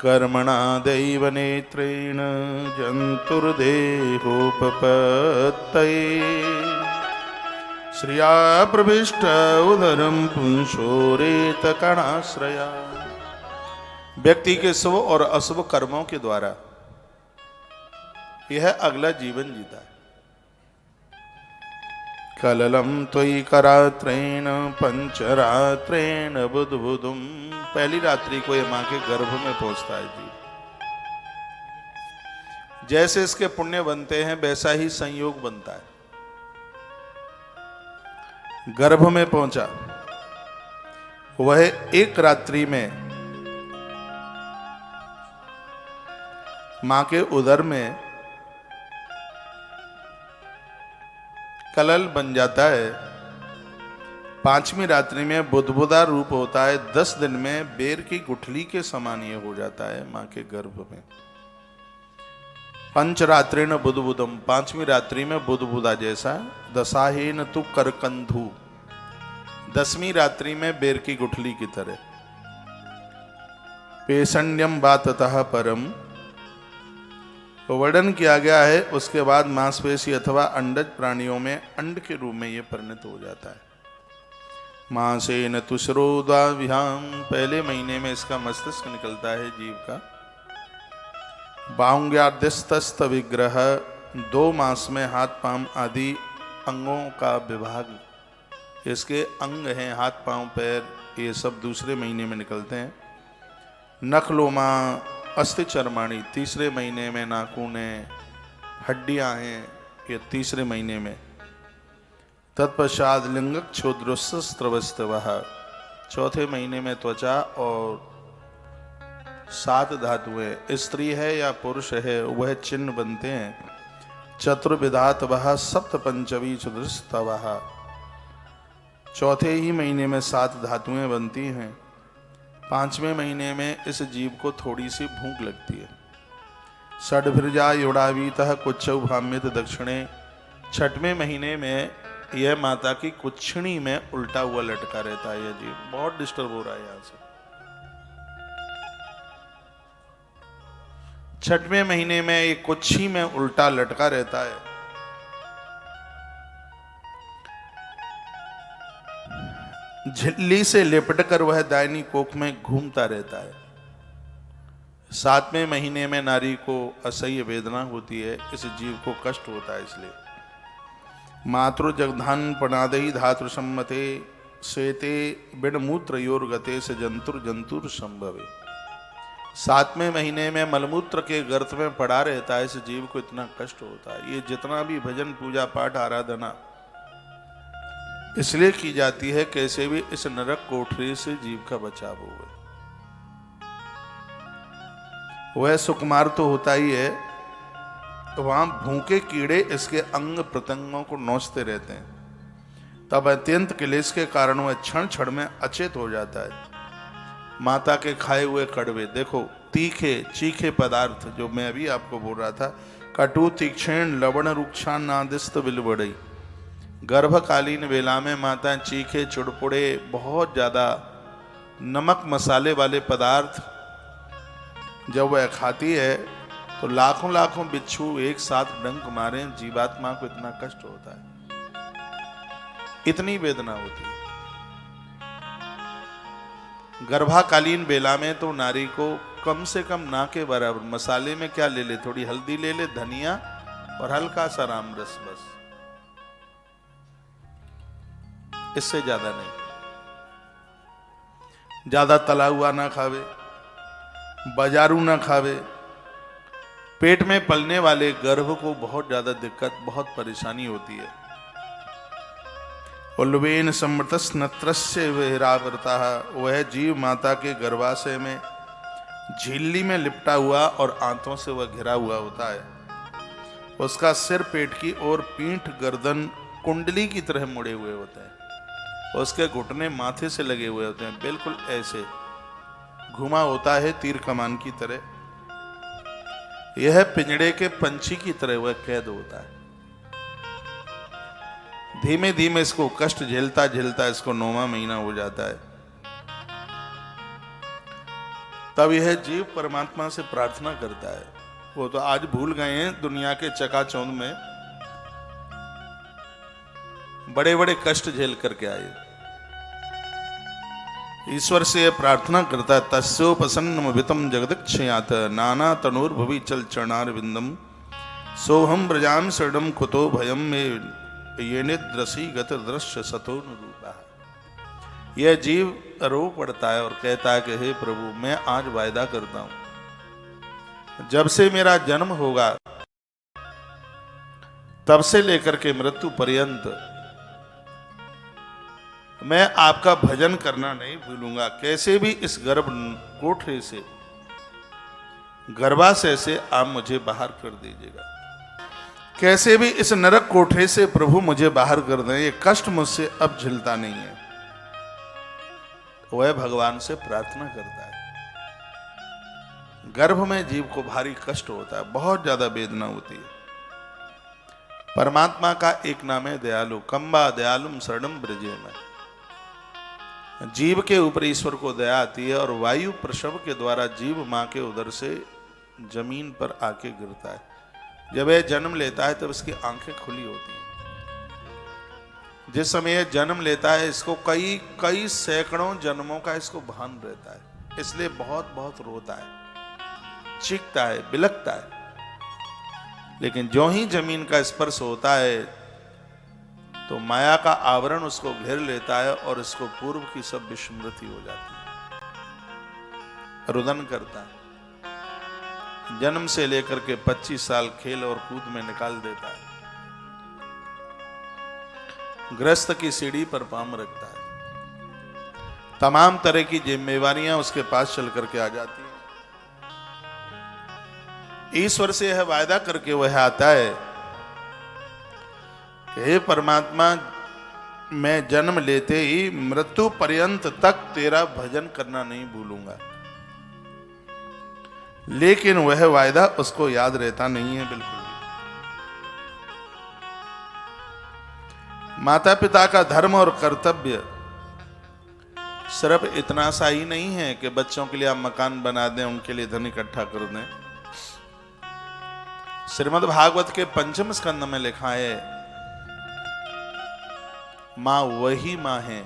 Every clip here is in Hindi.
कर्मणा दैव नेत्रेण जंतुर्देहोपपत्तये श्रिया प्रविष्ट उदरम पुंसोरेतकणाश्रया। व्यक्ति के शुभ और अशुभ कर्मों के द्वारा यह अगला जीवन जीता है। कललम त्वयि करात्रेण पंचरात्रेण बुधबुधुम। पहली रात्रि को यह मां के गर्भ में पहुंचता है जी। जैसे इसके पुण्य बनते हैं वैसा ही संयोग बनता है। गर्भ में पहुंचा, वह एक रात्रि में मां के उदर में कलल बन जाता है। पांचवी रात्रि में बुधबुधा रूप होता है। 10 दिन में बेर की गुठली के समान ये हो जाता है मां के गर्भ में। पंचरात्रेण बुधबुधम, पांचवी रात्रि में बुधबुधा जैसा। दशाहेन तु करकंधु, 10वीं रात्रि में बेर की गुठली की तरह। पेशण्यम बाततः परम, वर्णन किया गया है। उसके बाद मांसपेशी अथवा अंडज प्राणियों में अंड के रूप में यह परिणत हो जाता है। मांसेन तुषरोदाभ्याम, पहले महीने में इसका मस्तिष्क निकलता है जीव का। बाहुंग्याद्यस्तस्त विग्रह, 2 मास में हाथ पांव आदि अंगों का विभाग, इसके अंग हैं हाथ पांव पैर, ये सब दूसरे महीने में निकलते हैं। नखलोमा अस्ति चर्माणी, तीसरे महीने में नाखून है, हड्डियां हैं, ये तीसरे महीने में। तत्पश्चात लिंगक क्षुद्रस्त्रवस्तवः, चौथे महीने में त्वचा और 7 धातुएं, स्त्री है या पुरुष है वह चिन्ह बनते हैं। चतुर्विधातवः सप्त पंचवी चतुस्तवः, चौथे ही महीने में 7 धातुएं बनती हैं। 5वें महीने में इस जीव को थोड़ी सी भूख लगती है। षड्भुजा युडावीतः कुच्छौ भाम्यत दक्षिणे, 6वें महीने में यह माता की कुच्छणी में उल्टा हुआ लटका रहता है। यह जीव बहुत डिस्टर्ब हो रहा है यहां से। 6वें महीने में ये कुच्छी में उल्टा लटका रहता है। झिल्ली से लिपटकर वह दाहिनी कोख में घूमता रहता है। 7वें महीने में नारी को असह्य वेदना होती है, इस जीव को कष्ट होता है। इसलिए मातृ जगधान पनादही धातु सम्मते श्वेते बिड़मूत्र योर्गते से जंतुर संभवे। 7वें महीने में मलमूत्र के गर्त में पड़ा रहता है, इस जीव को इतना कष्ट होता है। ये जितना भी भजन पूजा पाठ आराधना इसलिए की जाती है कैसे भी इस नरक कोठरी से जीव का बचाव हो। वह सुकुमार तो होता ही है, वहां भूखे कीड़े इसके अंग प्रत्यंगों को नोचते रहते हैं। तब अत्यंत क्लेश के कारण वह क्षण क्षण में अचेत हो जाता है। माता के खाए हुए कड़वे, देखो तीखे चीखे पदार्थ जो मैं अभी आपको बोल रहा था, कटु तीक्षण लवण रुक्षान नादिस्त बिलबड़ई। गर्भकालीन वेला में माता चीखे चुड़पुड़े बहुत ज्यादा नमक मसाले वाले पदार्थ जब वह खाती है तो लाखों लाखों बिच्छू एक साथ डंक मारे, जीवात्मा को इतना कष्ट होता है, इतनी वेदना होती है। गर्भाकालीन बेला में तो नारी को कम से कम ना के बराबर मसाले में क्या ले ले, थोड़ी हल्दी ले ले, धनिया और हल्का सा राम रस, बस, इससे ज्यादा नहीं। ज्यादा तला हुआ ना खावे, बाजारू ना खावे। पेट में पलने वाले गर्भ को बहुत ज्यादा दिक्कत, बहुत परेशानी होती है। उल्वेन समृतस्नत्रस्य विहरावृता, वह जीव माता के गर्भाशय में झिल्ली में लिपटा हुआ और आंतों से वह घिरा हुआ होता है। उसका सिर पेट की ओर, पीठ गर्दन कुंडली की तरह मुड़े हुए होते हैं। उसके घुटने माथे से लगे हुए होते हैं, बिल्कुल ऐसे घुमा होता है तीर कमान की तरह। यह पिंजड़े के पंछी की तरह वह कैद होता है। धीमे धीमे इसको कष्ट झेलता झेलता इसको 9वां महीना हो जाता है। तब यह जीव परमात्मा से प्रार्थना करता है। वो तो आज भूल गए हैं, दुनिया के चकाचौंध में बड़े बड़े कष्ट झेल करके आए। ईश्वर से यह प्रार्थना करता है, तस्योपसन्नमभितम जगदक्षयात नाना तनोर्भुवि चल चरणार विंदम सोहम ब्रजाम शरणम कुतो भयम में ये निद्रसी गत दृश्य सतोनुरूपा। यह जीव रो पड़ता है और कहता है कि हे प्रभु, मैं आज वायदा करता हूं, जब से मेरा जन्म होगा तब से लेकर के मृत्यु पर्यंत मैं आपका भजन करना नहीं भूलूंगा। कैसे भी इस गर्भ कोठरी से, गर्भाशय से आप मुझे बाहर कर दीजिएगा। कैसे भी इस नरक कोठरी से प्रभु मुझे बाहर कर दें, ये कष्ट मुझसे अब झेलता नहीं है। वह भगवान से प्रार्थना करता है। गर्भ में जीव को भारी कष्ट होता है, बहुत ज्यादा वेदना होती है। परमात्मा का एक नाम है दयालु, कंबा दयालुम शरणम ब्रजे में। जीव के ऊपर ईश्वर को दया आती है और वायु प्रसव के द्वारा जीव मां के उदर से जमीन पर आके गिरता है। जब यह जन्म लेता है तब इसकी आंखें खुली होती हैं। जिस समय यह जन्म लेता है इसको कई कई सैकड़ों जन्मों का इसको भान रहता है, इसलिए बहुत बहुत रोता है, चीखता है, बिलखता है। लेकिन जो ही जमीन का स्पर्श होता है तो माया का आवरण उसको घेर लेता है और इसको पूर्व की सब विस्मृति हो जाती है। रुदन करता है, जन्म से लेकर के 25 साल खेल और कूद में निकाल देता है। गृहस्थ की सीढ़ी पर पांव रखता है, तमाम तरह की जिम्मेवारियां उसके पास चल करके आ जाती हैं। ईश्वर से यह वायदा करके वह आता है कि हे परमात्मा, मैं जन्म लेते ही मृत्यु पर्यंत तक तेरा भजन करना नहीं भूलूंगा। लेकिन वह वायदा उसको याद रहता नहीं है बिल्कुल भी। माता पिता का धर्म और कर्तव्य सिर्फ इतना सा ही नहीं है कि बच्चों के लिए आप मकान बना दें, उनके लिए धन इकट्ठा कर दें। श्रीमद् भागवत के 5वें स्कंद में लिखा है, मां वही मां है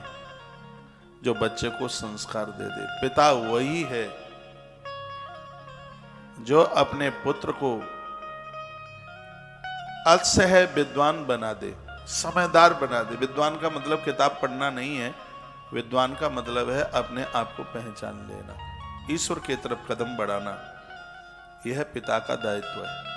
जो बच्चे को संस्कार दे दे। पिता वही है जो अपने पुत्र को अतिशय विद्वान बना दे, समझदार बना दे। विद्वान का मतलब किताब पढ़ना नहीं है, विद्वान का मतलब है अपने आप को पहचान लेना, ईश्वर की तरफ कदम बढ़ाना। यह पिता का दायित्व है।